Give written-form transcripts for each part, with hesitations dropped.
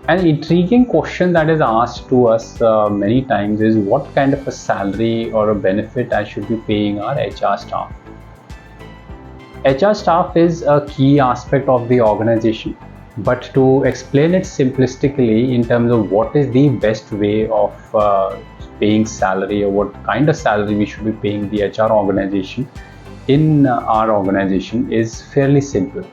An intriguing question that is asked to us many times is what kind of a salary or a benefit I should be paying our HR staff. HR staff is a key aspect of the organization, but to explain it simplistically in terms of what is the best way of paying salary or what kind of salary we should be paying the HR organization in our organization is fairly simple.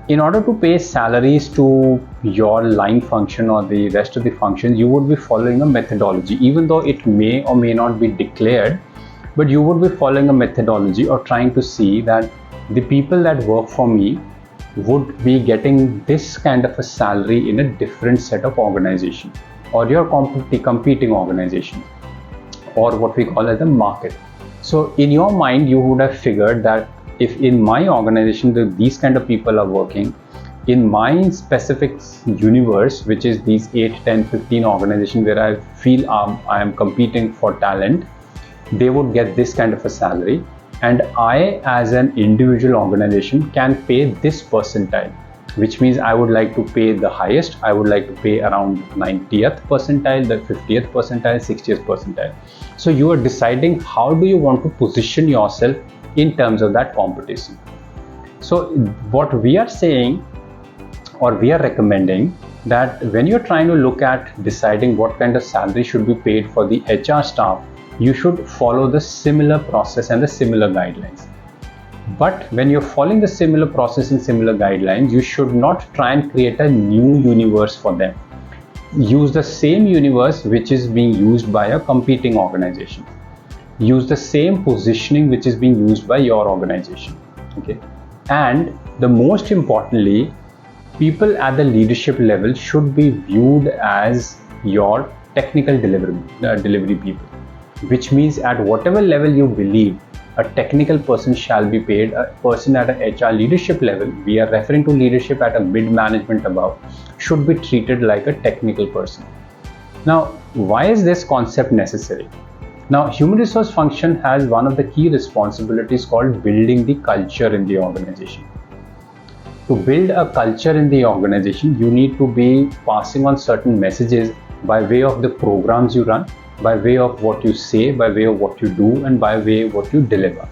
In order to pay salaries to your line function or the rest of the functions, you would be following a methodology, even though it may or may not be declared, but you would be following a methodology or trying to see that the people that work for me would be getting this kind of a salary in a different set of organization or your competing organization or what we call as the market. So in your mind, you would have figured that if in my organization these kind of people are working, in my specific universe, which is these 8, 10, 15 organizations where I feel I am competing for talent, they would get this kind of a salary, and I as an individual organization can pay this percentile, which means I would like to pay the highest. I would like to pay around 90th percentile, the 50th percentile, 60th percentile. So you are deciding how do you want to position yourself in terms of that competition. So what we are saying or we are recommending that when you're trying to look at deciding what kind of salary should be paid for the HR staff, you should follow the similar process and the similar guidelines. But when you're following the similar process and similar guidelines, you should not try and create a new universe for them. Use the same universe which is being used by a competing organization. Use the same positioning which is being used by your organization. Okay, and the most importantly, people at the leadership level should be viewed as your technical delivery people, which means at whatever level you believe a technical person shall be paid, a person at an HR leadership level, we are referring to leadership at a mid-management above, should be treated like a technical person. Now, why is this concept necessary? Now, human resource function has one of the key responsibilities called building the culture in the organization. To build a culture in the organization, you need to be passing on certain messages by way of the programs you run, by way of what you say, by way of what you do, and by way of what you deliver.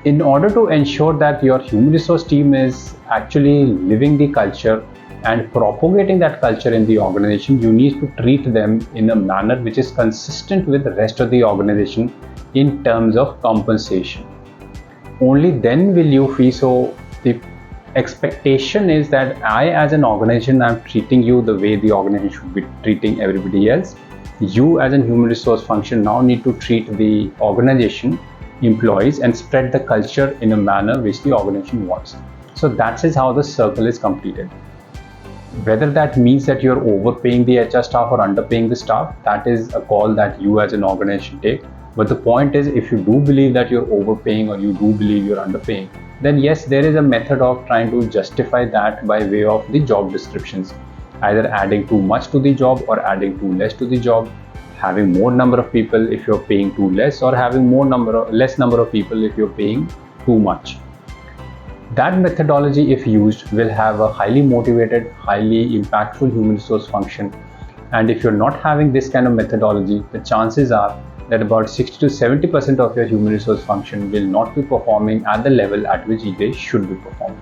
In order to ensure that your human resource team is actually living the culture and propagating that culture in the organization, you need to treat them in a manner which is consistent with the rest of the organization in terms of compensation. Only then will you feel so. The expectation is that I as an organization, I'm treating you the way the organization should be treating everybody else. You as a human resource function now need to treat the organization employees and spread the culture in a manner which the organization wants. So that is how the circle is completed. Whether that means that you're overpaying the HR staff or underpaying the staff, that is a call that you as an organization take. But the point is, if you do believe that you're overpaying or you do believe you're underpaying, then yes, there is a method of trying to justify that by way of the job descriptions, either adding too much to the job or adding too less to the job, having more number of people if you're paying too less, or having less number of people if you're paying too much. That methodology, if used, will have a highly motivated, highly impactful human resource function. And if you're not having this kind of methodology, the chances are that about 60 to 70% of your human resource function will not be performing at the level at which they should be performing.